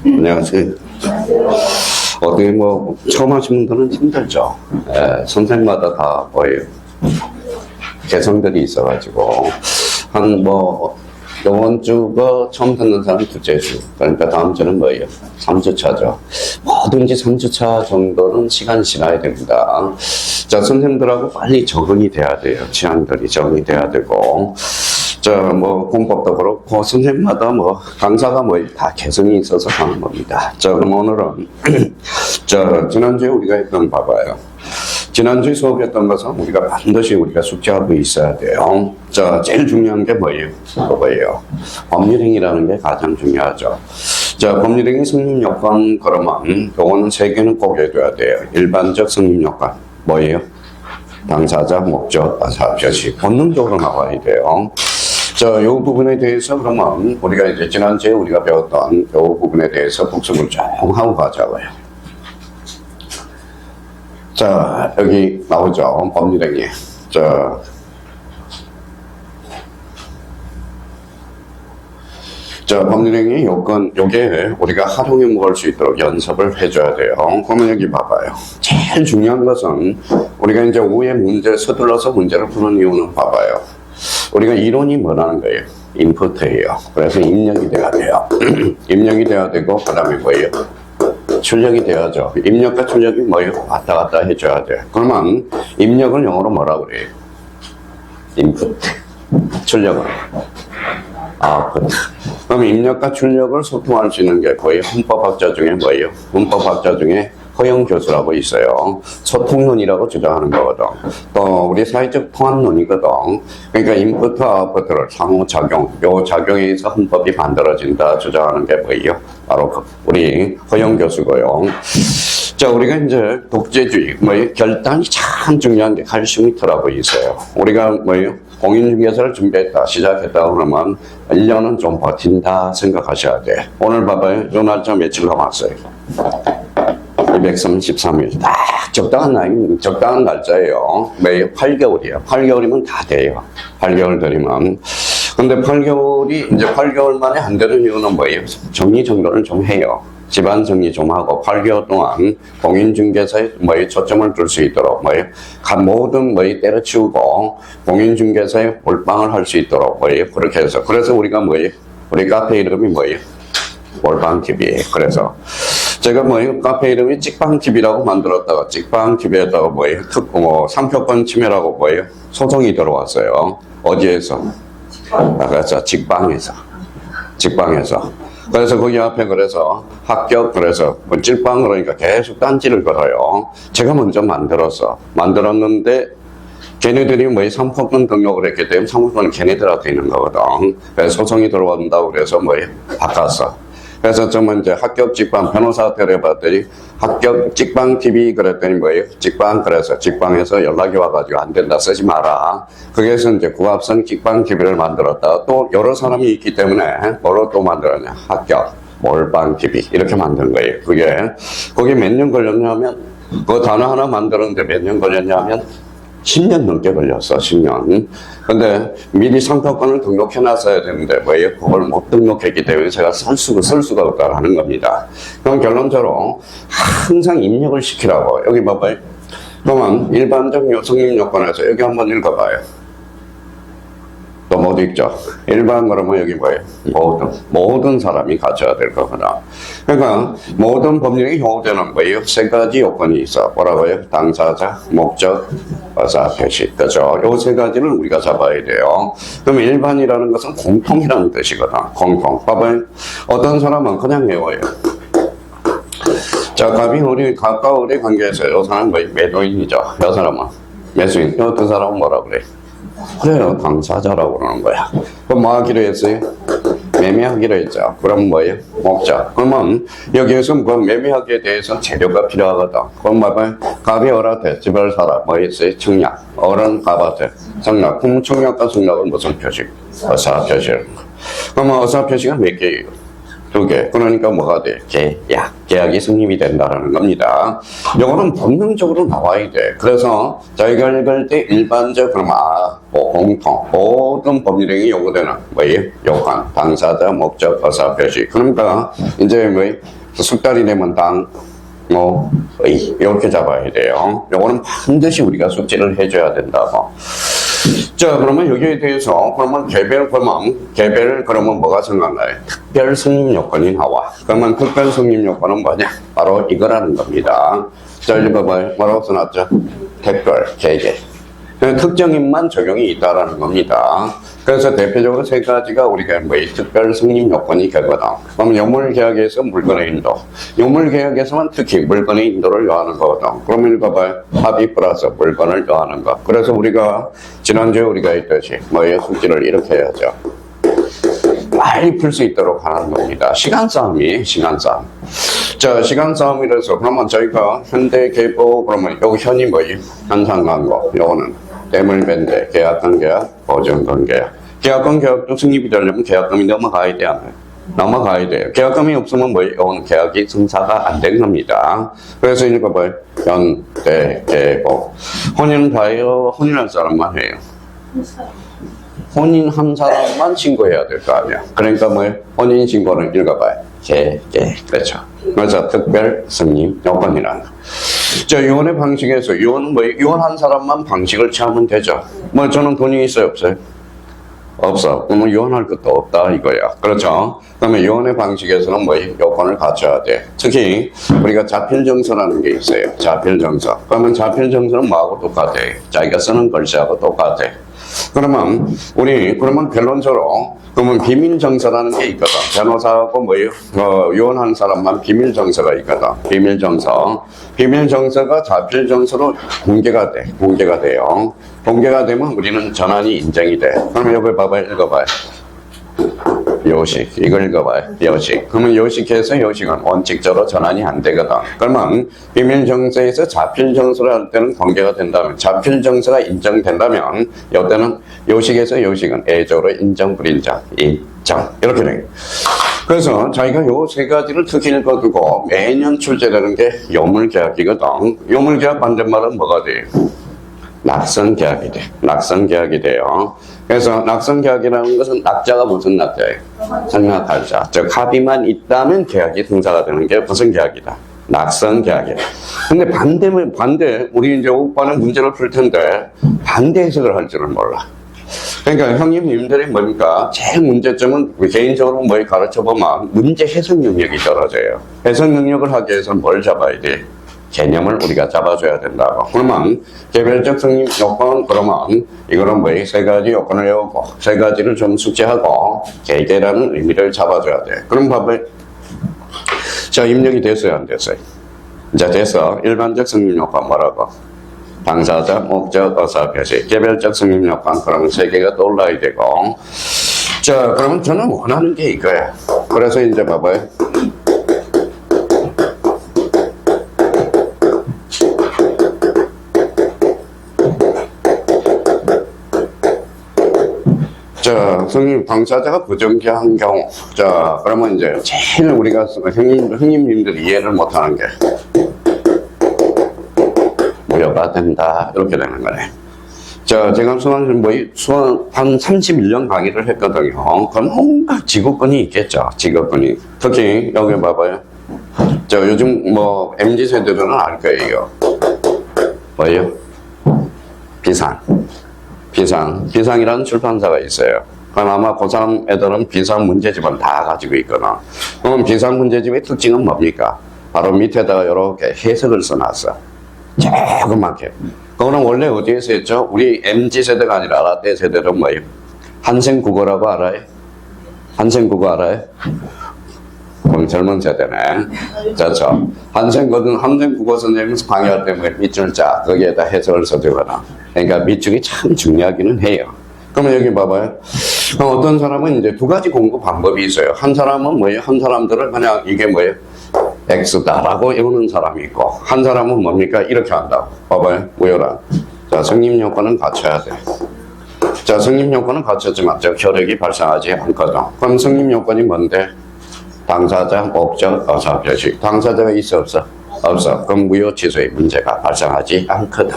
안녕하세요. 어떻게 뭐 처음 하시는 분들은 힘들죠. 선생마다 다 뭐예요? 개성들이 있어가지고 한 뭐 이번 주가 처음 듣는 사람 둘째 주, 그러니까 다음 주는 뭐예요? 3주차죠. 뭐든지 3주차 정도는 시간이 지나야 됩니다. 자, 선생님들하고 빨리 적응이 돼야 돼요. 취향들이 적응이 돼야 되고. 자, 뭐 공법도 그렇고 선생님마다 뭐 강사가 뭐 다 개성이 있어서 하는 겁니다. 자, 그럼 오늘은 자, 지난주에 우리가 했던 봐봐요. 지난주에 수업했던 것은 우리가 반드시 우리가 숙지하고 있어야 돼요. 자, 제일 중요한 게 뭐예요? 뭐예요? 법률행위라는 게 가장 중요하죠. 자, 법률행위 성립요건 그러면 요거는 세 개는 꼭 해둬야 돼요. 일반적 성립요건 뭐예요? 당사자, 목적, 가사, 표시 본능적으로 나와야 돼요. 자, 요 부분에 대해서 그러면 우리가 이제 지난주에 우리가 배웠던 요 부분에 대해서 복습을 좀 하고 가자고요. 자, 여기 나오죠. 법률행위. 자, 법률행위 요건, 요게 우리가 활용해 먹을 수 있도록 연습을 해줘야 돼요. 그러면 여기 봐봐요. 제일 중요한 것은 우리가 이제 오후에 문제 서둘러서 문제를 푸는 이유는 봐봐요. 우리가 이론이 뭐라는 거예요? 인풋이에요. 그래서 입력이 돼야 돼요. 입력이 돼야 되고, 그 다음에 뭐예요? 출력이 돼야죠. 입력과 출력이 뭐예요? 왔다 갔다 해줘야 돼. 그러면 입력을 영어로 뭐라 그래요? 인풋. 출력은 아웃풋. 그럼 입력과 출력을 소통할 수 있는 게 거의 헌법학자 중에 뭐예요? 헌법학자 중에 허영교수라고 있어요. 소통론이라고 주장하는 거거든. 또 우리 사회적 통합론이거든. 그러니까 인풋과 아웃풋을 상호작용, 요 작용에 의해서 헌법이 만들어진다 주장하는 게 뭐예요? 바로 우리 허영교수고요. 자, 우리가 이제 독재주의, 뭐예요? 결단이 참 중요한 게 칼슘미터라고 있어요. 우리가 뭐예요? 공인중개사를 준비했다, 시작했다 그러면 1년은 좀 버틴다 생각하셔야 돼. 오늘 봐봐요. 요 날짜 며칠 남았어요? 233일. 딱 적당한 날짜예요. 매일 8개월이에요. 8개월이면 다 돼요. 8개월 들이면. 근데 8개월이 이제 8개월 만에 안 되는 이유는 뭐예요? 정리정돈을 좀 해요. 집안 정리 좀 하고 8개월 동안 공인중개사에 초점을 둘 수 있도록 모든 때려치우고 공인중개사에 몰빵을 할 수 있도록 그렇게 해서 그래서 우리가 우리 카페 이름이 몰빵TV. 그래서 제가 카페 이름이 찍방TV라고 만들었다가 찍방TV에다가 상표권 침해라고 소송이 들어왔어요. 어디에서? 그래서 직방에서. 그래서 거기 앞에 그래서 합격 그래서 찔빵 그러니까 계속 딴지를 걸어요. 제가 먼저 만들었는데 걔네들이 상품권 등록을 했기 때문에 상품권은 걔네들한테 있는 거거든. 그래서 소송이 들어온다고 그래서 바꿨어. 그래서 저는 이제 합격 직방 변호사한테 해봤더니 합격 직방 TV 그랬더니 직방 그래서 직방에서 연락이 와가지고 안 된다 쓰지 마라. 거기에서 이제 구합성 직방 TV를 만들었다가 또 여러 사람이 있기 때문에 뭐로 또 만들었냐? 합격 몰빵 TV 이렇게 만든 거예요. 그게 몇 년 걸렸냐면 그 단어 하나 만들었는데 몇 년 걸렸냐면 10년 넘게 걸렸어. 10년. 근데 미리 상표권을 등록해놨어야 되는데 그걸 못 등록했기 때문에 제가 쓸 수가 없다라는 겁니다. 그럼 결론적으로 항상 입력을 시키라고. 여기 봐봐요. 그러면 일반적 성립 요건에서 여기 한번 읽어봐요. 또 못 읽죠? 일반 그러면 여기 모든 사람이 가져야 될 거구나. 그러니까 모든 법률이 효되는 세 가지 요건이 있어. 뭐라고요? 당사자, 목적, 의사 표시. 그죠? 요 세 가지를 우리가 잡아야 돼요. 그럼 일반이라는 것은 공통이라는 뜻이거든. 공통. 봐봐요. 어떤 사람은 그냥 외워요. 자, 가까우리 관계에서 요 사람은 매도인이죠. 요 사람은 매수인. 어떤 사람은 뭐라 그래? 그래요. 당사자라고 그러는 거야. 그럼 뭐 하기로 했어요? 매매하기로 했죠. 그럼 목적. 그러면 여기에서 매매하기에 대해서 재료가 필요하거든. 그럼 봐봐요. 갑이 어라테 집을 사라. 했어요? 청약. 어른 갑한테 청약. 그럼 청약과 청약은 무슨 표시? 의사 표시. 그러면 의사 표시가 몇 개예요? 두 개. 그러니까 뭐가 돼? 계약. 계약이 성립이 된다라는 겁니다. 요거는 본능적으로 나와야 돼. 그래서 저희가 읽을 때 일반적, 그럼, 뭐, 공통, 모든 법률행위 요구되는, 뭐예요? 요건, 당사자, 목적, 의사, 표시. 그러니까, 이제 숙달이 되면 이렇게 잡아야 돼요. 요거는 반드시 우리가 숙지를 해줘야 된다고. 자, 그러면 여기에 대해서, 그러면 개별, 그러면 뭐가 생각나요? 특별 성립 요건이 나와. 그러면 특별 성립 요건은 뭐냐? 바로 이거라는 겁니다. 자, 읽어봐요. 뭐라고 써놨죠? 특별, 개개. 특정인만 적용이 있다라는 겁니다. 그래서 대표적으로 세 가지가 우리가 특별 승인 요건이 되거든. 그럼 요물계약에서 물건의 인도. 요물계약에서만 특히 물건의 인도를 요하는 거거든. 그러면 읽어봐요. 합의 플러스 물건을 요하는 거. 그래서 우리가 지난주에 우리가 했듯이 숙지를 이렇게 해야죠. 빨리 풀 수 있도록 하는 겁니다. 시간 싸움이 시간 싸움. 자, 시간 싸움이라서 그러면 저희가 현대 계보 그러면 여기 현이 현상광고 요거는 대물밴드 계약권 계약 보증권 계약. 계약권 계약도 승립이 되려면 계약금이 넘어가야 돼. 넘어가야 돼요. 계약금이 없으면 요건 계약이 성사가 안 되는 겁니다. 그래서 읽어봐요. 현대 계보. 혼인은 다예요. 혼인할 사람만 해요. 혼인한 사람만 신고해야 될 거 아니야. 그러니까 혼인 신고는 읽어봐요. 그렇죠. 그래서 특별 승인 요건이라는 거. 자, 이혼의 방식에서 이혼은 이혼한 사람만 방식을 취하면 되죠. 저는 돈이 있어요, 없어요? 없어. 그러면 이혼할 것도 없다 이거야. 그렇죠? 그러면 이혼의 방식에서는 요건을 갖춰야 돼. 특히 우리가 자필정서라는 게 있어요. 자필정서. 그러면 자필정서는 뭐하고 똑같아? 자기가 쓰는 글씨하고 똑같아. 그러면 결론적으로 그러면 비밀정서라는 게 있거든. 변호사하고 이혼한 사람만 비밀정서가 있거든. 비밀정서가 자필정서로 공개가 돼요. 공개가 되면 우리는 전환이 인정이 돼. 그러면 여기 봐봐요. 읽어봐요. 요식. 이걸 읽어봐요. 요식. 그러면 요식해서 요식은 원칙적으로 전환이 안 되거든. 그러면 비밀정서에서 자필정서를 할 때는 공개가 된다면, 자필정서가 인정된다면, 이때는 요식에서 요식은 예적으로 인정, 불인정, 인정. 이렇게 돼요. 그래서 저희가 요 세 가지를 특히 읽어두고 매년 출제되는 게 요물계약이거든. 요물계약 반대말은 뭐가 돼요? 낙선계약이 돼. 낙선계약이 돼요. 그래서 낙선계약이라는 것은 낙자가 무슨 낙자예요? 생략할 자. 즉 합의만 있다면 계약이 성사가 되는 게 무슨 계약이다? 낙선계약이에요. 근데 반대 우리 이제 오빠는 문제를 풀 텐데 반대 해석을 할 줄은 몰라. 그러니까 형님들이 제일 문제점은 개인적으로 가르쳐보면 문제 해석 능력이 떨어져요. 해석 능력을 하기 위해서는 뭘 잡아야 돼? 개념을 우리가 잡아줘야 된다고. 그러면 개별적 성립 요건, 그러면 이거는 세 가지 요건을 외우고 세 가지를 좀 숙지하고 개개라는 의미를 잡아줘야 돼. 그럼 봐봐요. 자, 입력이 됐어요, 안 됐어요? 자, 됐어. 일반적 성립 요건 뭐라고? 당사자, 목적, 의사, 표시. 개별적 성립 요건, 그러면 세 개가 떠올라야 되고. 자, 그러면 저는 원하는 게 이거야. 그래서 이제 봐봐요. 자, 성립 당사자가 부정기한 경우. 자, 그러면 이제 제일 우리가 형님들이 이해를 못하는 게 무효가 된다. 이렇게 되는 거네. 자, 제가 수원 한 31년 강의를 했거든요. 그럼 뭔가 직업군이 있겠죠. 직업군이. 특히 여기 봐봐요. 자, 요즘 MZ세대들은 알 거예요. 뭐예요? 비상이라는 출판사가 있어요. 그럼 아마 고3 애들은 비상 문제집을 다 가지고 있거든. 그럼 비상 문제집의 특징은 뭡니까? 바로 밑에다가 이렇게 해석을 써놨어. 조그맣게. 그거는 원래 어디에서 했죠? 우리 MZ세대가 아니라 라떼 세대는 뭐예요? 한생국어라고 알아요? 한생국어 알아요? 그럼 젊은 세대네. 그렇죠. 한생국어 선생님이 강의할 때 밑줄 자, 거기에다 해석을 써주거나. 그러니까 밑줄이 참 중요하기는 해요. 그러면 여기 봐봐요. 어떤 사람은 이제 두 가지 공부 방법이 있어요. 한 사람은 한 사람들은 그냥 이게 X다라고 외우는 사람이 있고, 한 사람은 뭡니까? 이렇게 한다고. 봐봐요. 우열한. 자, 성립 요건은 갖춰야 돼. 자, 성립 요건은 갖췄지만, 즉, 혈액이 발생하지 않거든. 그럼 성립 요건이 뭔데? 당사자, 목적, 의사 표시. 당사자가 있어 없어? 없어. 그럼 무효 취소의 문제가 발생하지 않거든.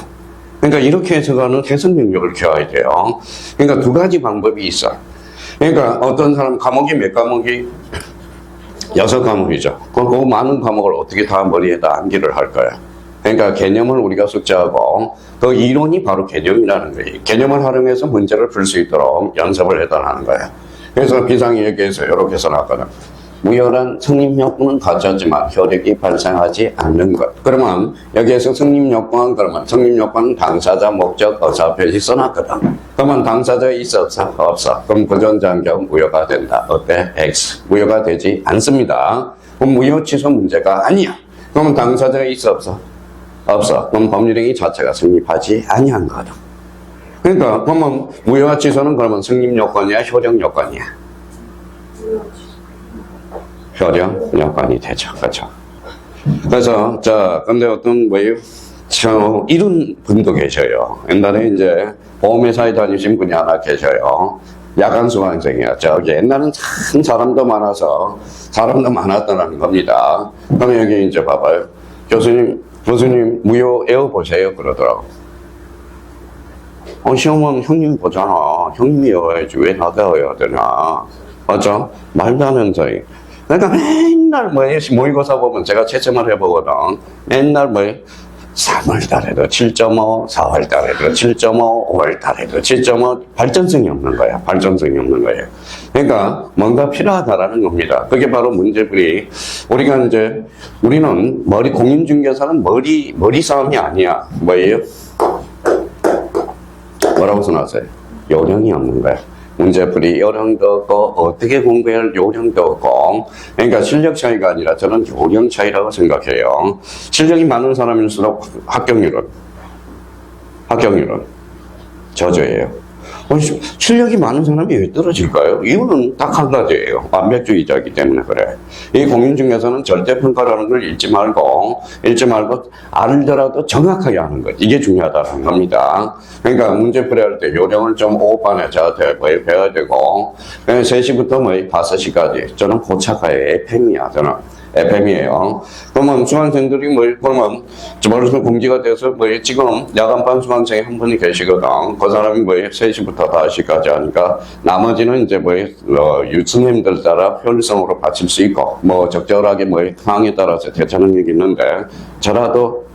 그러니까 이렇게 해석하는 해석 능력을 키워야 돼요. 그러니까 두 가지 방법이 있어. 그러니까 어떤 사람 과목이 몇 과목이? 6과목이죠. 그럼 그 많은 과목을 어떻게 다 머리에다 암기를 할 거야? 그러니까 개념을 우리가 숙지하고 그 이론이 바로 개념이라는 거예요. 개념을 활용해서 문제를 풀 수 있도록 연습을 해달라는 거예요. 그래서 비상이야기에서 이렇게 써놨거든. 무효란 성립요건은 갖췄지만 효력이 발생하지 않는 것. 그러면 여기에서 성립요건 그러면 성립요건은 당사자, 목적, 의사표시 써놨거든. 그러면 당사자가 있어 없어? 없어. 그럼 부전장경 무효가 된다. 어때? X. 무효가 되지 않습니다. 그럼 무효 취소 문제가 아니야. 그러면 당사자가 있어 없어? 없어. 그럼 법률행위 자체가 성립하지 아니한 거다. 그러니까 그러면 무효와 취소는 그러면 성립요건이야, 효력요건이야? 효력요건이 되죠. 그렇죠. 그래서 자, 근데 어떤 뭐예요? 이런 분도 계셔요. 옛날에 이제 보험회사에 다니신 분이 하나 계셔요. 야간 수강생이야. 저기 옛날엔 참 사람도 많았다는 겁니다. 그러면 여기 이제 봐봐요. 교수님 무효 외워보세요 그러더라고. 시험은 형님 보잖아. 형님이 외워야지 왜 나가 외워야 되나. 맞죠? 말도 안 하는 소리. 그러니까 맨날 모의고사 보면 제가 채점을 해보거든. 맨날 3월달에도 7.5, 4월달에도 7.5, 5월달에도 7.5 발전성이 없는 거야. 발전성이 없는 거예요. 그러니까 뭔가 필요하다라는 겁니다. 그게 바로 문제풀이. 우리가 이제 우리는 공인중개사는 머리 싸움이 아니야. 뭐예요? 뭐라고 써놨어요? 요령이 없는 거야. 문제풀이 요령도 없고 어떻게 공부할 요령도 없고. 그러니까 실력 차이가 아니라 저는 요령 차이라고 생각해요. 실력이 많은 사람일수록 합격률은 저조해요. 실력이 많은 사람이 왜 떨어질까요? 이유는 딱 한 가지예요. 완벽주의자이기 때문에 그래. 이 공인중개사는 절대평가라는 걸 잊지 말고 알더라도 정확하게 하는 것. 이게 중요하다는 겁니다. 그러니까 문제풀이 할 때 요령을 좀 오반에 저한테 배워야 되고 3시부터 5시까지 저는 고착화의 FM이야. 저는 FM이에요. 그러면 수강생들이 그러면 벌써 공지가 돼서 지금 야간반 수강생이 한 분이 계시거든. 그 사람이 3시부터 5시까지 하니까 나머지는 이제 유수님들 따라 효율성으로 바칠 수 있고 적절하게 상황에 따라서 대처 능력이 있는데 저라도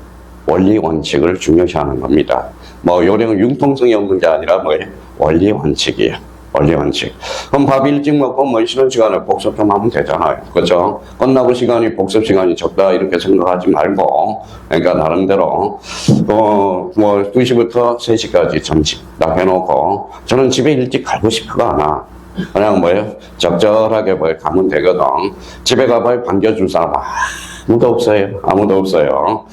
원리 원칙을 중요시하는 겁니다. 요령은 융통성이 없는 게 아니라 원리 원칙이에요. 원리 원칙. 그럼 밥 일찍 먹고 쉬는 시간에 복습 좀 하면 되잖아요. 그렇죠? 끝나고 시간이 복습 시간이 적다 이렇게 생각하지 말고 그러니까 나름대로 2시부터 3시까지 점심 딱 해놓고 저는 집에 일찍 가고 싶지가 않아. 그냥 적절하게 가면 되거든. 집에 가봐야 반겨줄 사람 아무도 없어요.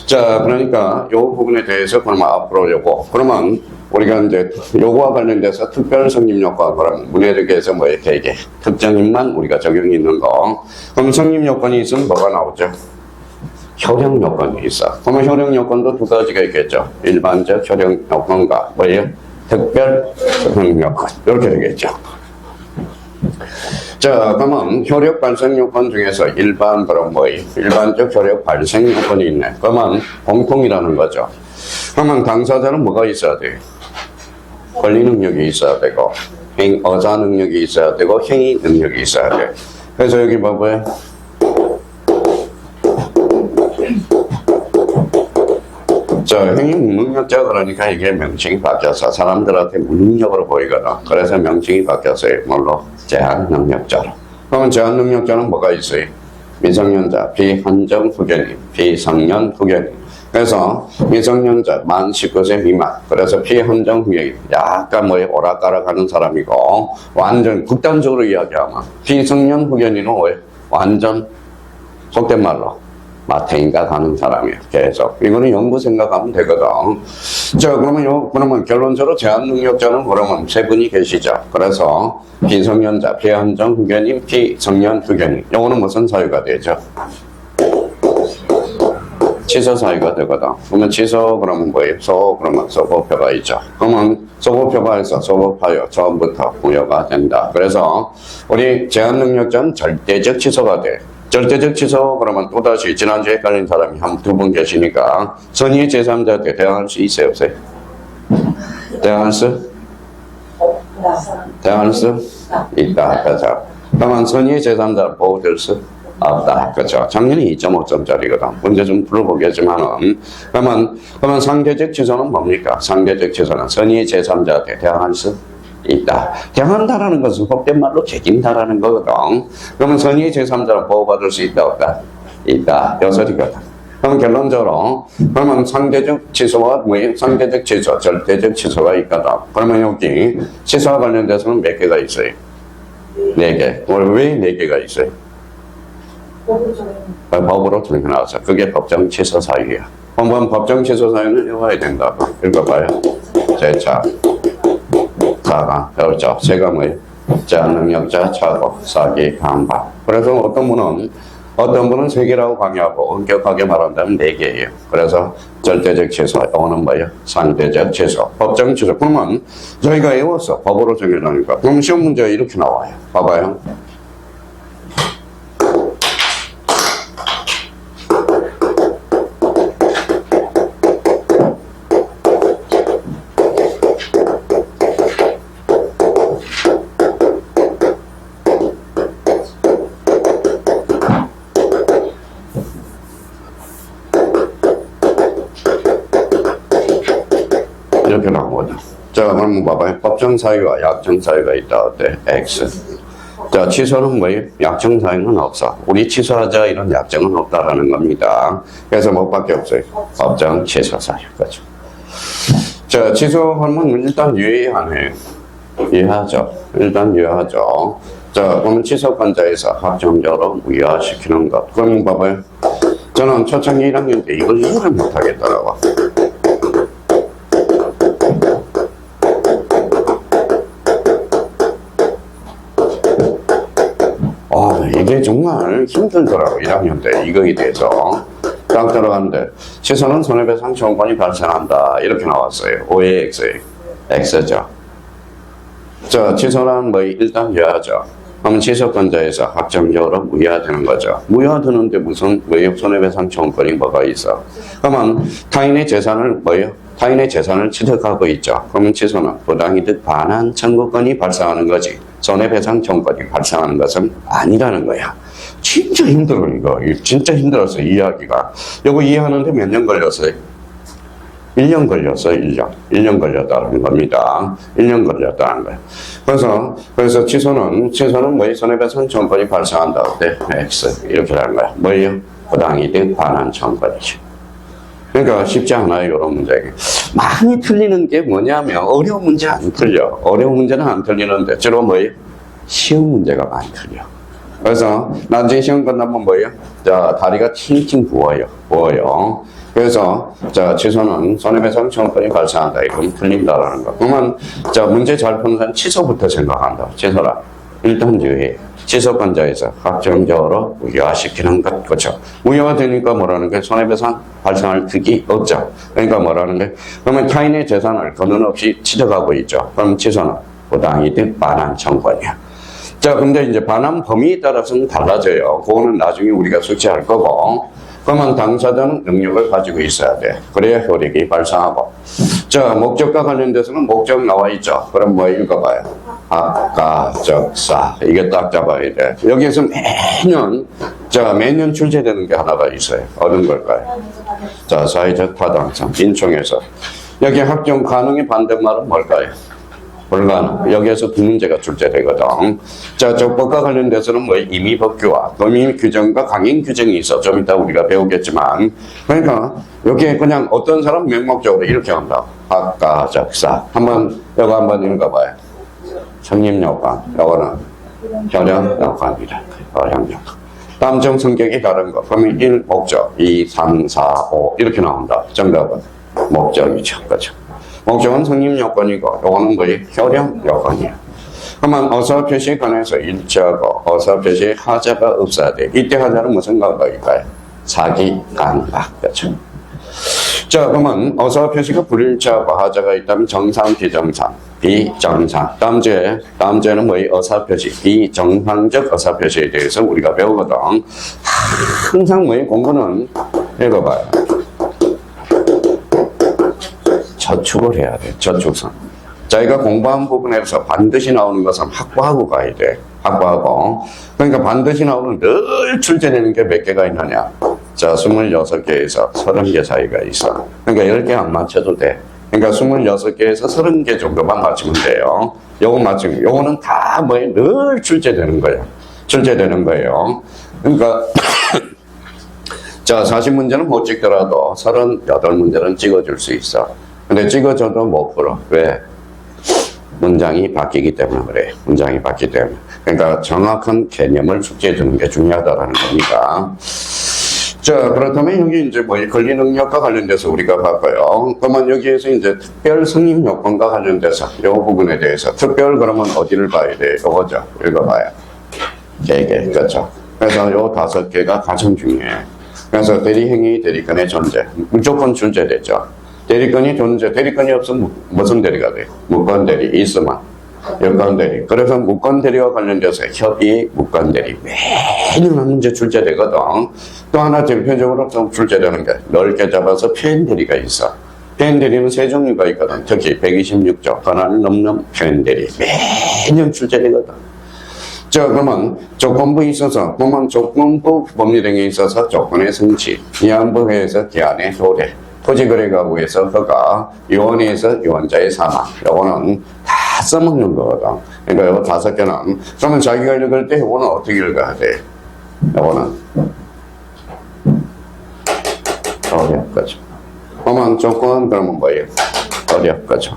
자, 그러니까 요 부분에 대해서 그러면 앞으로 그러면 우리가 이제 요거와 관련돼서 특별 성립요건, 그럼 문해력에서 이게 특정인만 우리가 적용이 있는 거. 그럼 성립요건이 있으면 뭐가 나오죠? 효력요건이 있어. 그러면 효력요건도 두 가지가 있겠죠. 일반적 효력요건과 특별 효력요건. 이렇게 되겠죠. 자, 그러면 효력 발생 요건 중에서 일반적 효력 발생 요건이 있네. 그러면 공통이라는 거죠. 그러면 당사자는 뭐가 있어야 돼요? 권리 능력이 있어야 되고, 의사 능력이 있어야 되고, 행위 능력이 있어야 돼. 그래서 여기 봐봐요. 자, 행위 무능력자 그러니까 이게 명칭이 바뀌어서 사람들한테 무능력으로 보이거든. 그래서 명칭이 바뀌었어요. 뭘로? 제한 능력자로. 그러면 제한 능력자는 뭐가 있어요? 미성년자, 비한정 후견인, 비성년 후견인. 그래서 미성년자 만 19세 미만. 그래서 비한정 후견인. 약간 오락가락하는 사람이고 완전 극단적으로 이야기하면 비성년 후견인은 완전 속된 말로 마태인가 가는 사람이에요. 계속. 이거는 연구 생각하면 되거든. 자, 그러면 결론적으로 제한 능력자는 그러면 세 분이 계시죠. 그래서 비성년자, 비한정 후견인, 비성년 후견인. 이거는 무슨 사유가 되죠? 치서 사유가 되거든. 그러면 치서 그러면 뭐예요? 소 그러면 소고표가 있죠. 그러면 소고표가에서 소고파요 처음부터 부여가 된다. 그래서 우리 제한능력자는 절대적 치소가 돼. 절대적 치소 그러면 또다시 지난주에 헷갈린 사람이 한 두 분 계시니까 선의의 제3자한테 대항할 수 있어요 없어요? 대항할 수? 대항할 수? 있다. 그죠? 그러면 선의의 제3자를 보호될 수? 없다. 그죠? 작년에 2.5점짜리거든. 문제 좀 풀어보겠지만은. 그러면 상대적 치소는 뭡니까? 상대적 치소는 선의의 제3자한테 대항할 수? 있다. 대항한다라는 것은 속된 말로 개긴다라는 거거든. 그러면 선의의 제3자를 보호받을 수 있다, 없다? 있다. 요소리거든. 그럼 결론적으로, 그러면 상대적 취소와 뭐예요? 상대적 취소, 절대적 취소가 있거든. 그러면 여기 취소와 관련돼서는 몇 개가 있어요? 4개. 왜 4개가 있어요? 법으로 정해놔서. 그게 법정 취소 사유야. 한번 법정 취소 사유는 읽어야 된다고. 읽어봐요. 제차. 사강, 그렇죠. 세가 뭐예요? 제한능력자, 차고, 사기, 반박. 그래서 어떤 분은 3개라고 강요하고 엄격하게 말한다면 4개예요. 그래서 절대적 취소, 이거는 뭐예요? 상대적 취소, 법정 취소. 그러면 저희가 외웠어. 법으로 정해놓으니까. 그럼 시험 문제가 이렇게 나와요. 봐봐요. 이렇게 나오거든. 자, 그럼 봐봐요. 법정 사유와 약정 사유가 있다. 어때? X. 자, 취소는 뭐예요? 약정 사유는 없어. 우리 취소하자 이런 약정은 없다라는 겁니다. 그래서 뭐밖에 없어요? 법정 취소 사유. 그렇죠. 자, 취소하면 일단 유예하네. 이해하죠? 일단 유예하죠. 자, 그러면 취소권자에서 확정적으로 무효화시키는 것. 그럼 봐봐요. 저는 초창기 1학년 때 이걸 이해를 못하겠더라고. 이게 정말 힘들더라고. 1학년 때 이거에 대해서 딱 들어갔는데 취소는 손해배상 청구권이 발생한다 이렇게 나왔어요. 오해 X죠. 자, 취소는 뭐 일단 유효하죠. 그러면 취소권자에서 확정적으로 무효화되는 거죠. 무효화되는데 무슨 뭐예요? 손해배상 청구권이 뭐가 있어? 그러면 타인의 재산을 뭐예요? 타인의 재산을 취득하고 있죠. 그러면 취소는 부당이득 반환 청구권이 발생하는 거지. 손해배상 청구권이 발생하는 것은 아니라는 거야. 진짜 힘들어 이거. 진짜 힘들었어 이해하기가. 이거 이해하는데 몇 년 걸렸어요? 1년 걸렸어요. 1년 걸렸다는 겁니다. 1년 걸렸다는 거예요. 그래서 취소는 뭐예요? 손해배상 청구권이 발생한다. 어때? X. 이렇게 하는 거야. 뭐예요? 부당이득 반환 청구권이죠. 그러니까 쉽지 않아요, 이런 문제. 많이 틀리는 게 뭐냐면, 어려운 문제 안 틀려. 어려운 문제는 안 틀리는데, 주로 뭐예요? 쉬운 문제가 많이 틀려. 그래서, 나중에 시험 끝나면 뭐예요? 자, 다리가 칭칭 부어요. 그래서, 자, 취소는 손해배상 청구권이 발생한다. 이건 틀린다라는 거. 그러면, 자, 문제 잘 푸는 사람 취소부터 생각한다. 취소라. 일단 유예. 취소권자에서 확정적으로 무효화시키는 것. 그렇죠. 무효화 되니까 뭐라는 게 손해배상 발생할 득이 없죠. 그러니까 뭐라는 게 그러면 타인의 재산을 거는 없이 취득하고 있죠. 그럼 취소는 부당이득 반환 청구권이야. 자, 근데 이제 반환 범위에 따라서는 달라져요. 그거는 나중에 우리가 숙지할 거고. 그러면 당사자는 능력을 가지고 있어야 돼. 그래야 효력이 발생하고. 자, 목적과 관련돼서는 목적 나와 있죠. 그럼 뭐 읽어봐요. 학가, 적사. 이게 딱 잡아야 돼. 여기에서 매년 출제되는 게 하나가 있어요. 어떤 걸까요? 자, 사회적 타당성. 인총에서. 여기 확정 가능의 반대말은 뭘까요? 불가능. 여기에서 두 문제가 출제되거든. 자, 적법과 관련돼서는 뭐 임의 법규와 범위 규정과 강행 규정이 있어. 좀 이따 우리가 배우겠지만. 그러니까 여기에 그냥 어떤 사람 명목적으로 이렇게 한다. 학가, 적사. 이거 한번 읽어봐요. 성립요건. 이거는 효력요건이다. 효력요건. 다음정 성격이 다른 거. 그러면 1 목적, 2, 3, 4, 5 이렇게 나온다. 정답은 목적이죠. 그렇죠. 목적은 성립요건이고 요거는 뭐예요? 효력요건이에요. 그러면 어사 표시에 관해서 일치하고 어사 표시에 하자가 없어야 돼. 이때 하자는 무슨 가격일까요? 사기, 강박. 그렇죠. 자, 그러면 어사 표시가 불일자, 과하자가 있다면 정상, 비정상, 비정상. 다음 주에는 뭐이 어사 표시, 비정상적 어사 표시에 대해서 우리가 배우거든. 항상 뭐이 공부는 읽어봐요. 저축을 해야 돼, 저축성. 자기가 공부한 부분에서 반드시 나오는 것은 확보하고 가야 돼. 확보하고. 그러니까 반드시 나오는 늘 출제되는 게 몇 개가 있느냐. 자, 26개에서 30개 사이가 있어. 그러니까 10개 안 맞춰도 돼. 그러니까 26개에서 30개 정도만 맞추면 돼요. 요거 맞추면, 요거는 다 뭐 늘 출제되는 거예요. 출제되는 거예요. 그러니까, 자, 40문제는 못 찍더라도 38문제는 찍어줄 수 있어. 근데 찍어줘도 못 풀어. 왜? 문장이 바뀌기 때문에 그래. 문장이 바뀌기 때문에. 그러니까 정확한 개념을 숙지해 주는 게 중요하다라는 거니까. 자, 그렇다면 여기 이제 뭐 권리 능력과 관련돼서 우리가 봤고요. 그러면 여기에서 이제 특별 승인 요건과 관련돼서 이 부분에 대해서 특별 그러면 어디를 봐야 돼? 요거죠. 읽어봐요. 개개. 그렇죠. 그래서 요 5개가 가장 중요해. 그래서 대리행위, 대리권의 존재. 무조건 출제되죠. 대리권이 존재, 대리권이 없으면 무슨 대리가 돼? 무권대리 있으면 여권대리. 그래서 무권대리와 관련돼서 협의, 무권대리 매년 한 문제 출제되거든. 또 하나 대표적으로 좀 출제되는 게 넓게 잡아서 표현대리가 있어. 표현대리는 세 종류가 있거든. 특히 126조 권한을 넘는 표현대리 매년 출제되거든. 자, 그러면 조건부에 있어서 보면 조건부 법률행위에 있어서 조건의 성취, 위안부회에서 기한의 도래, 토지거래가구에서 허가, 유언에서 유언자의 사망. 요거는 다 써먹는 거거든. 그러니까 요거 5개는. 그러면 자기가 읽을 때 요거는 어떻게 읽어야 돼? 요거는 어렵거죠. 그러면 조건 그러면 뭐예요? 어렵거죠.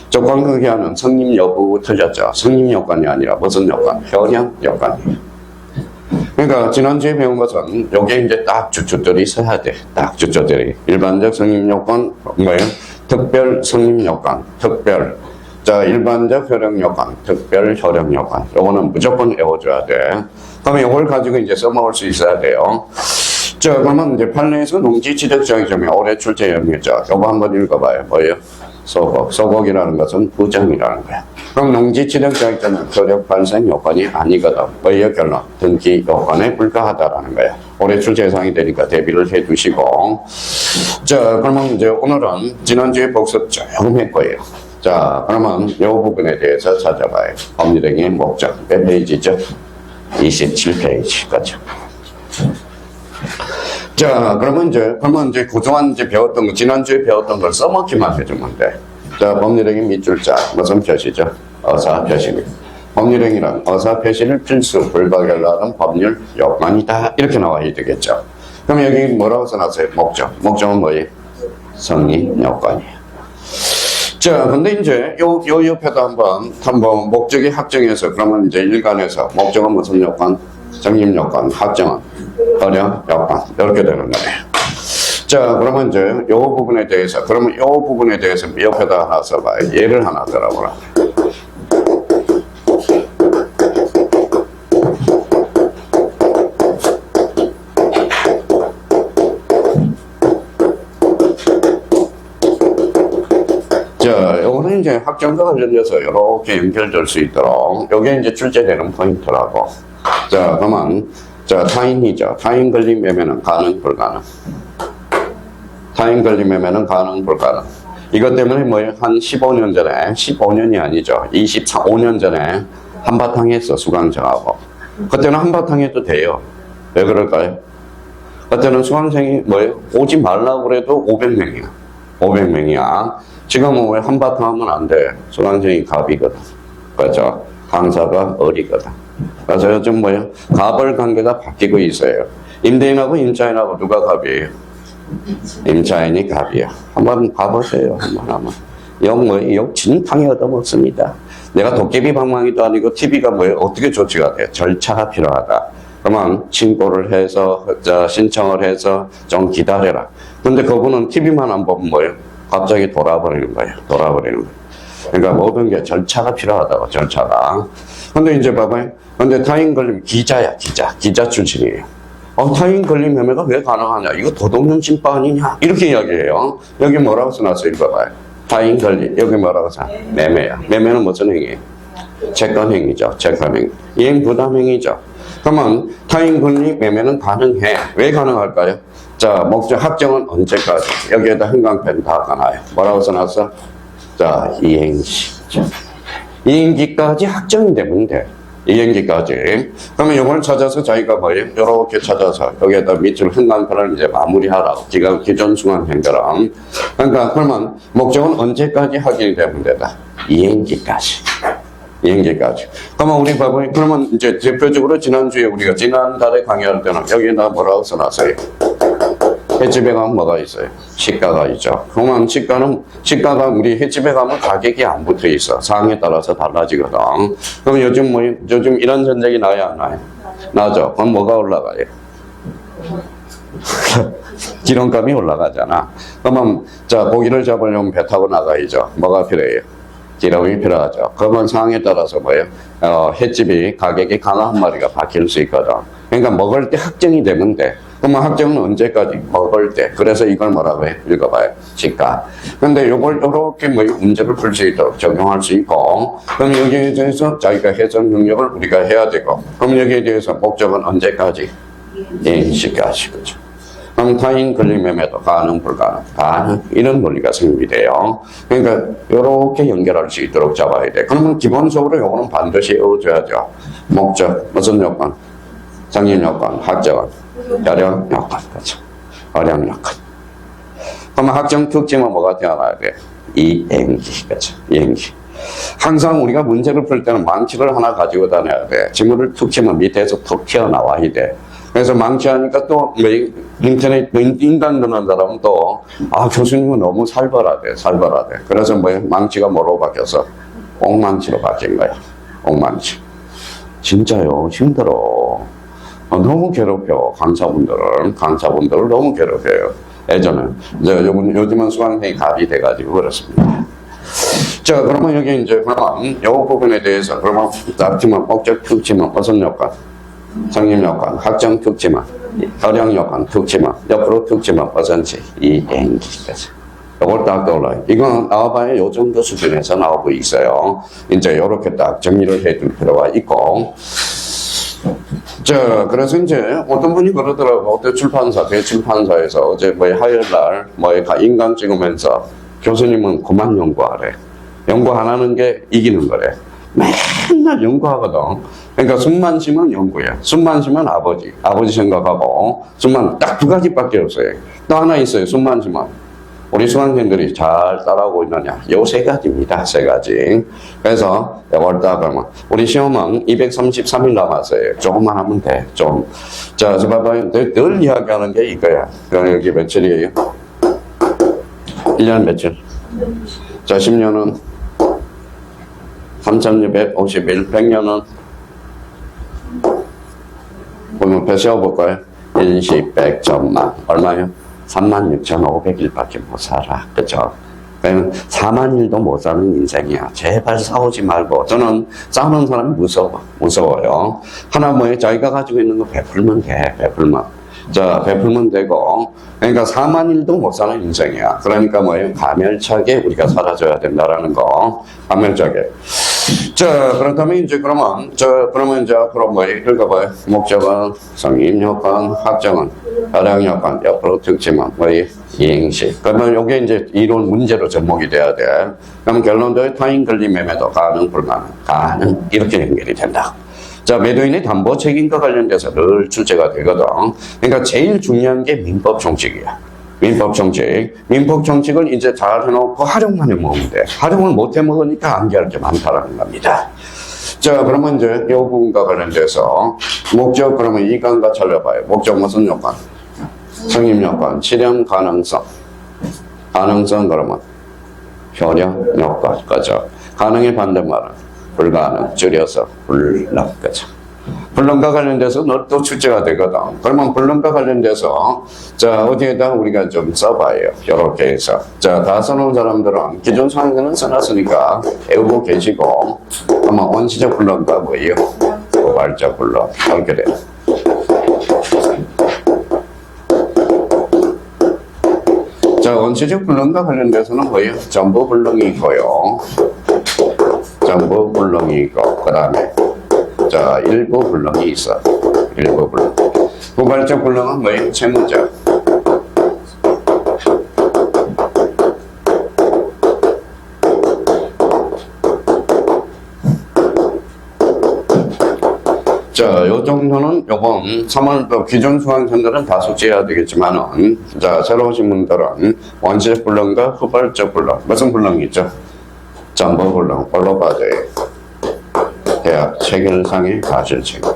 조건 극의하는 성립 여부 틀렸죠. 성립 요건이 아니라 무슨 요건? 현행 요건이에요. 그러니까 지난주에 배운 것은 요게 이제 딱 주초들이 써야 돼. 딱 주초들이. 일반적 성립 요건 뭐예요? 특별 성립 요건, 특별. 자, 일반적 효력 요건, 특별 효력 요건. 요거는 무조건 외워줘야 돼. 그러면 요걸 가지고 이제 써먹을 수 있어야 돼요. 자, 그러면 이제 판례에서 농지 취득 정의점이 올해 출제 영역이죠. 요거 한번 읽어봐요. 뭐예요? 소곡. 소곡이라는 것은 부정이라는 거야. 그럼 농지 취득 자격증은 효력 발생 요건이 아니거든. 의의 결론, 등기 요건에 불과하다라는 거야. 올해 출제 예상이 되니까 대비를 해 두시고. 자, 그러면 이제 오늘은 지난주에 복습 조금 했고요. 자, 그러면 이 부분에 대해서 찾아봐요. 법률행위의 목적. 몇 페이지죠? 27페이지. 그렇죠. 자, 그러면 이제 그동안 이제 배웠던 거, 지난주에 배웠던 걸 써먹기만 해주면 돼. 자, 법률행위 밑줄자, 무슨 표시죠? 어사 표시입니다. 법률행위란 어사 표시를 필수, 불가결하는 법률 요건이다. 이렇게 나와야 되겠죠. 그럼 여기 뭐라고 써놨어요? 목적. 목적은 뭐예요? 성립 요건이에요. 자, 근데 이제 요 옆에도 한번 목적이 확정해서 그러면 이제 일간에서 목적은 무슨 요건? 성립 요건, 확정은 어려 요건. 이렇게 되는 거예요. 자, 그러면 이제 요 부분에 대해서, 그러면 요 부분에 대해서 옆에다 하나 써봐요. 예를 하나 들어보라. 자, 요거는 이제 확정과 관련돼서 이렇게 연결될 수 있도록, 요게 이제 출제되는 포인트라고. 자, 그러면, 자, 타인이죠. 타인 걸림 매매는 가능, 불가능. 타인 걸림 매매는 가능, 불가능. 이것 때문에 뭐예요? 한 15년 전에, 15년이 아니죠. 25년 전에 한바탕 했어, 수강생하고. 그때는 한바탕 해도 돼요. 왜 그럴까요? 그때는 수강생이 뭐예요? 오지 말라고 그래도 500명이야. 500명이야. 지금은 왜 한바탕 하면 안 돼? 수강생이 갑이거든. 그렇죠? 강사가 어리거든. 그래서 요즘 뭐예요? 갑을 관계가 바뀌고 있어요. 임대인하고 임차인하고 누가 갑이에요? 임차인이 갑이야. 한번 봐보세요. 한번. 욕 진탕이 얻어먹습니다. 내가 도깨비 방망이도 아니고 TV가 뭐예요? 어떻게 조치가 돼? 절차가 필요하다. 그러면 신고를 해서 신청을 해서 좀 기다려라. 근데 그분은 TV만 안 보면 뭐예요? 갑자기 돌아버리는 거예요. 그러니까 모든 게 절차가 필요하다고, 절차가. 근데 이제 봐봐요. 근데 타인 걸리면 기자야, 기자 출신이에요. 타인 권리 매매가 왜 가능하냐? 이거 도덕령침법 아니냐? 이렇게 이야기해요. 여기 뭐라고 써놨어요? 읽어봐요. 타인 권리. 여기 뭐라고 써? 매매야. 매매는 무슨 행위예요? 채권행위죠. 채권행위. 이행부담행위죠. 그러면 타인 권리 매매는 가능해. 왜 가능할까요? 자, 목적 확정은 언제까지? 여기에다 형광펜 다 가나요? 뭐라고 써놨어? 자, 이행시. 이행기까지 확정이 되면 돼. 이행기까지. 그러면 이걸 찾아서 자기가 뭐예요? 이렇게 찾아서 여기에다 밑줄 형광펜을 이제 마무리하라고. 기존 순환행처럼. 그러니까 그러면 목적은 언제까지 확인이 되면 되다? 이행기까지. 이행기까지. 그러면 우리 봐봐요. 그러면 이제 대표적으로 지난주에 우리가 지난달에 강의할 때는 여기다 뭐라고 써놨어요? 횟집에 가면 뭐가 있어요? 시가가 있죠. 그러면 시가가 우리 횟집에 가면 가격이 안 붙어 있어. 상황에 따라서 달라지거든. 그럼 요즘 이런 전쟁이 나요, 안 나요? 나죠. 그럼 뭐가 올라가요? 기름값이 올라가잖아. 그러면 자, 고기를 잡으려면 배 타고 나가야죠. 뭐가 필요해요? 기름이 필요하죠. 그러면 상황에 따라서 뭐예요? 횟집이 가격이 강한 한 마리가 바뀔 수 있거든. 그러니까 먹을 때 확정이 되면 돼. 그러면 확정은 언제까지? 먹을 때. 그래서 이걸 뭐라고 해? 읽어봐요. 시가. 근데 요걸 이렇게 문제를 풀 수 있도록 적용할 수 있고, 그럼 여기에 대해서 자기가 해석 능력을 우리가 해야 되고, 그럼 여기에 대해서 목적은 언제까지? 이행시까지. 그죠. 그럼 타인 권리 매매도 가능, 불가능, 가능. 이런 논리가 생기돼요. 그러니까 이렇게 연결할 수 있도록 잡아야 돼. 그러면 기본적으로 요거는 반드시 외워줘야죠. 목적, 무슨 요건? 상인 요건, 확정은, 여령 요건, 그렇죠. 어령 요건. 그러면 확정 특징은 뭐가 태어나야 돼? 이행기, 그렇죠. 이행기. 항상 우리가 문제를 풀 때는 망치를 하나 가지고 다녀야 돼. 지문을 툭 치면 밑에서 툭 튀어나와야 돼. 그래서 망치하니까 또 인터넷 인간 듣는 사람은 또 교수님은 너무 살벌하대. 그래서 망치가 뭐로 바뀌어서 옥망치로 바뀐 거야. 옥망치. 진짜요. 힘들어. 너무 괴롭혀. 강사분들을 너무 괴롭혀요. 예전은. 이제 요즘은 수강생이 갑이 돼가지고 그렇습니다. 자, 그러면 여기 이제 그러면 이 부분에 대해서 그러면 앞치면 목적 특징은 무슨 요건? 성립 요건, 확정 특징은 어령 요건, 특징은 옆으로 특징은 무슨지 이행기까지. 이걸 딱 떠올라요. 이건 나와봐야 요 정도 수준에서 나오고 있어요. 이제 이렇게 딱 정리를 해둘 필요가 있고. 자, 그래서 이제 어떤 분이 그러더라고. 어떤 대출판사에서 어제 화요일날 인강 찍으면서 교수님은 그만 연구하래. 연구 안 하는 게 이기는 거래. 맨날 연구하거든. 그러니까 숨만 쉬면 연구야. 숨만 쉬면 아버지 생각하고, 숨만 딱 두 가지밖에 없어요. 또 하나 있어요. 숨만 쉬면. 우리 수강생들이 잘 따라오고 있느냐? 요 세 가지입니다. 세 가지. 그래서 이걸 딱 그러면 우리 시험은 233일 남았어요. 조금만 하면 돼. 좀. 자, 봐봐요. 늘 이야기하는 게 이거야. 여기 며칠이에요? 1년 며칠? 자, 10년은 3650일, 100년은 보면 배 세워볼까요? 일시, 100, 천만. 얼마요? 36,500일밖에 못 살아. 그죠? 그러면 4만일도 못 사는 인생이야. 제발 싸우지 말고. 저는 싸우는 사람이 무서워요. 하나 자기가 가지고 있는 거 베풀면 돼. 자, 베풀면 되고. 그러니까 4만일도 못 사는 인생이야. 그러니까 가멸차게 우리가 살아줘야 된다라는 거. 가멸차게. 자, 그렇다면 이제 그러면 이제 앞으로 읽어봐요. 목적은, 성임 요건, 확정은, 어령 요건, 옆으로 특징은, 이행시. 그러면 요게 이제 이론 문제로 접목이 돼야 돼. 그러면 결론적으로 타인 권리 매매도 가능, 불가능, 가능. 이렇게 연결이 된다. 자, 매도인의 담보 책임과 관련돼서 늘 출제가 되거든. 그러니까 제일 중요한 게 민법 총칙이야. 민법 총칙을 이제 잘 해놓고 활용만 해먹으면 돼. 활용을 못 해먹으니까 암기할 게 많다라는 겁니다. 자, 그러면 이제 이 부분과 관련돼서 목적, 그러면 이관과 찾아봐요. 목적 무슨 요건? 성립 요건, 실현 가능성. 가능성 그러면 효력 요건, 그죠? 가능의 반대말은 불가능, 줄여서 불능, 그죠? 불능과 관련돼서 또 출제가 되거든. 그러면 불능과 관련돼서 자, 어디에다 우리가 좀 써봐요. 이렇게 해서. 자, 다 써놓은 사람들은 기존 수강생은 써놨으니까 외우고 계시고, 아마 원시적 불능과 고발적 불능 이렇게 돼요. 자, 원시적 불능과 관련돼서는 뭐예요? 전부 불능이 있고요. 전부 불능이 있고, 그 다음에, 자, 일부 불능이 있어. 일부 불능. 후발적 불능은 뭐예요? 채무자. 자, 요 정도는 요번 3월 또 기존 수강생들은 다 숙지해야 되겠지만은, 자, 새로 오신 분들은 원시적 불능과 후발적 불능, 무슨 불능이 있죠? 전부 불능, 뭘로 빠져요? 계약 체결상의 과실 책임.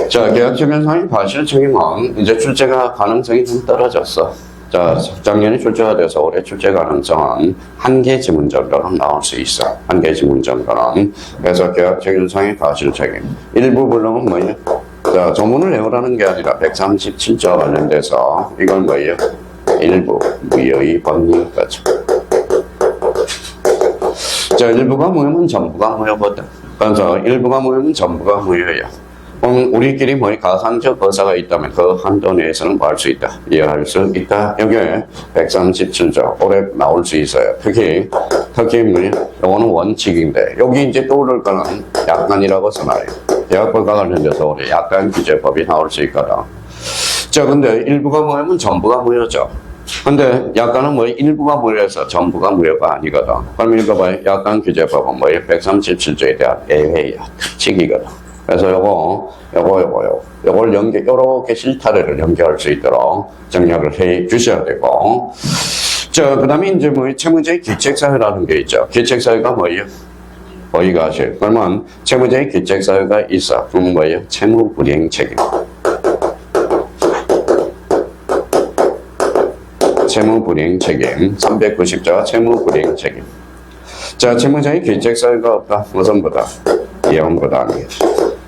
자, 계약 체결상의 과실 책임은 이제 출제가 가능성이 좀 떨어졌어. 자, 작년에 출제가 돼서 올해 출제 가능성은 한 개 지문 정도는 나올 수 있어. 한 개 지문 정도는. 그래서 계약 체결상의 과실 책임. 일부 불능은 뭐예요? 자, 조문을 외우라는 게 아니라 137조 관련돼서 이건 뭐예요? 일부 무효의 법률 거죠. 자, 일부가 무효면 전부가 무효거든. 그래서 일부가 무효면 전부가 무효예요. 우리끼리 뭐 가산적 거사가 있다면 그 한도 내에서는 뭐 할 수 있다. 이해할 수 있다. 여기에 137조 올해 나올 수 있어요. 특히 요거는 원칙인데 여기 이제 떠오를 거는 약관이라고 써놔요. 계약법과 관련돼서 올해 약관 규제법이 나올 수 있거든. 자, 근데 일부가 무효면 전부가 무효죠. 근데 약관은 뭐 일부가 무효해서 전부가 무효가 아니거든. 그럼 읽어봐요. 약관 규제법은 뭐예요? 137조에 대한 예외야. 특칙이거든. 그래서 요걸 요렇게 실타래를 연결할 수 있도록 정리를 해 주셔야 되고. 자, 그 다음에 이제 뭐 채무자의 기책사유라는 게 있죠. 기책사유가 뭐예요? 어이가실. 그러면 채무자의 기책사유가 있어. 그럼 뭐예요? 채무불이행 책임. 채무불이행 책임. 390조 채무불이행 책임. 자, 채무자의 기책사유가 없다. 무슨보다? 이혼보다입니다.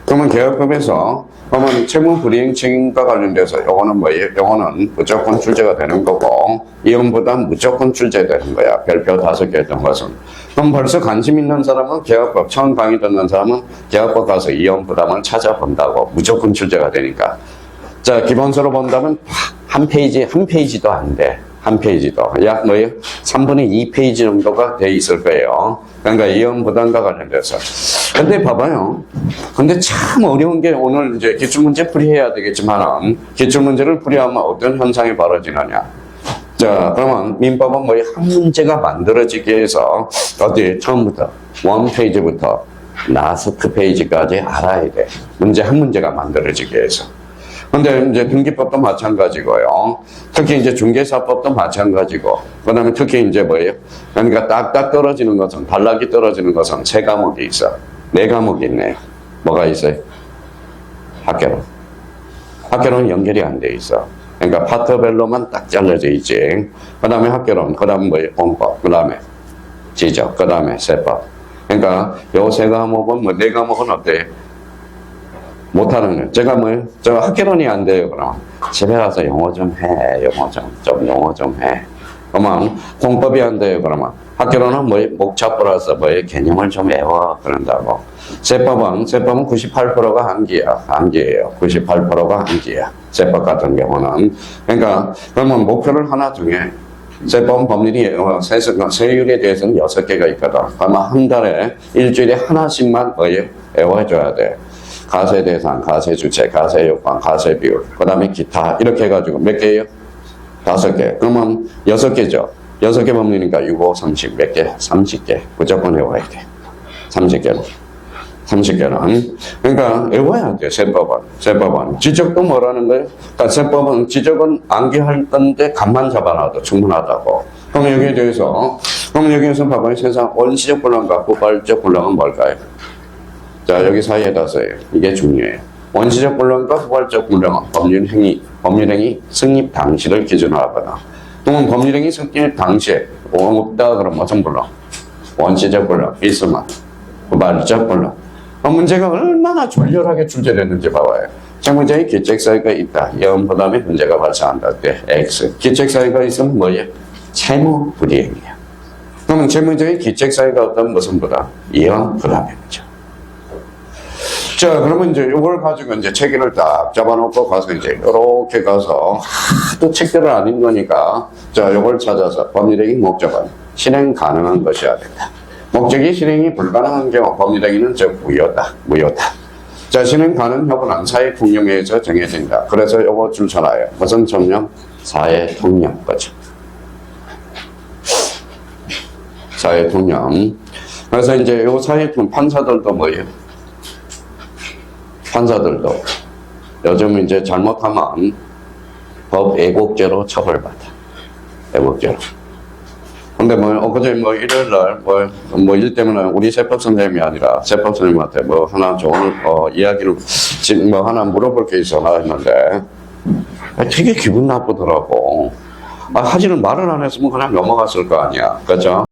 그러면 계약법에서 그러면 채무불이행 책임과 관련돼서 요거는 뭐예요? 요거는 무조건 출제가 되는 거고 이혼보단 무조건 출제되는 거야. 별표 5개 했던 것은. 그럼 벌써 관심 있는 사람은 계약법 처음 강의 듣는 사람은 계약법 가서 이혼부담을 찾아본다고. 무조건 출제가 되니까. 자, 기본서로 본다면 한 페이지도 안 돼. 한 페이지도. 약 뭐예요? 3분의 2페이지 정도가 돼 있을 거예요. 그러니까 이혼부담과 관련돼서. 근데 봐봐요. 근데 참 어려운 게 오늘 이제 기출문제 풀이해야 되겠지만 기출문제를 풀이하면 어떤 현상이 벌어지느냐. 자, 그러면 민법은 뭐예요? 한 문제가 만들어지기 위해서 어디 처음부터 원페이지부터 라스트 페이지까지 알아야 돼. 문제 한 문제가 만들어지기 위해서. 근데 이제 등기법도 마찬가지고요. 특히 이제 중개사법도 마찬가지고. 그 다음에 특히 이제 뭐예요? 그러니까 딱딱 떨어지는 것은, 단락이 떨어지는 것은 3과목이 있어. 4과목이 있네요. 뭐가 있어요? 학교론. 학교론 연결이 안 돼 있어. 그러니까 파트별로만 딱 잘라져 있지. 그 다음에 학교론, 그 다음에 뭐예요? 공법, 그 다음에 지적, 그 다음에 세법. 그러니까 요 3과목은 뭐 4과목은 어때요? 못하는 거예요. 제가 뭐예요? 저 학교론이 안 돼요, 그럼. 집에 가서 영어 좀 해. 영어 좀 해. 그러면 공법이 안 돼요, 그러면. 학교론은 뭐예요? 목차 플러스 뭐예요? 개념을 좀 외워. 그런다고. 세법은 98%가 암기예요. 98%가 암기야. 세법 같은 경우는. 그러니까, 그러면 목표를 하나 정해. 세법 법률이, 세율에 대해서는 6개가 있거든. 그러면 한 달에 일주일에 하나씩만 뭐예요? 외워줘야 돼. 가세 대상, 가세 주체, 가세 요건, 가세 비율, 그 다음에 기타, 이렇게 해가지고 몇 개예요? 5개. 그러면 6개죠. 6개 법률이니까 6, 5, 30, 몇 개? 30개. 무조건 외워야 돼. 30개는. 그러니까 외워야 돼, 세법은. 지적도 뭐라는 거예요? 그러니까 세법은, 지적은 암기할 건데 감만 잡아놔도 충분하다고. 그럼 여기에 대해서, 그럼 여기에서 봐봐요. 세상 원시적 불량과 후발적 불량은 뭘까요? 자, 여기 사이에다 써요. 이게 중요해요. 원시적 불량과 후발적 불량은 법률행위 성립 당시를 기준으로 하거나, 또는 법률행위 성립 당시에 없다 그러면 무슨 불량? 원시적 불량 있으면 후발적 불량. 문제가 얼마나 졸렬하게 출제됐는지 봐봐요. 채무자의 기책사유가 있다. 이혼부담에 문제가 발생한다 때 X. 기책사유가 있으면 뭐예요? 채무불이행이야. 그러면 채무자의 기책사유가 없다면 무슨 부담? 이혼부담의 문제. 자, 그러면 이제 이걸 가지고 이제 체계를 딱 잡아놓고 가서 이제 이렇게 가서 또 책들을 안 읽으니까 자, 이걸 찾아서 법리적인 목적은 실행 가능한 것이어야 된다. 목적이 실행이 불가능한 경우 법리적인은 즉 무효다. 무효다. 자, 실행 가능 여부는 사회 통념에 의해서 정해진다. 그래서 요거 줄쳐놔요. 무슨 통념? 사회 통념 거죠. 사회 통념. 그래서 이제 요 사회 통념 판사들도 뭐예요? 판사들도 요즘 이제 잘못하면 법 애국죄로 처벌받아. 애국죄로. 근데 뭐, 엊그제 뭐, 일요일 날, 뭐, 일 때문에 우리 세법 선생님이 아니라 세법 선생님한테 뭐, 하나 좋은, 이야기를, 지금 뭐, 하나 물어볼 게 있어. 나 했는데, 되게 기분 나쁘더라고. 하지는 말을 안 했으면 그냥 넘어갔을 거 아니야. 그죠?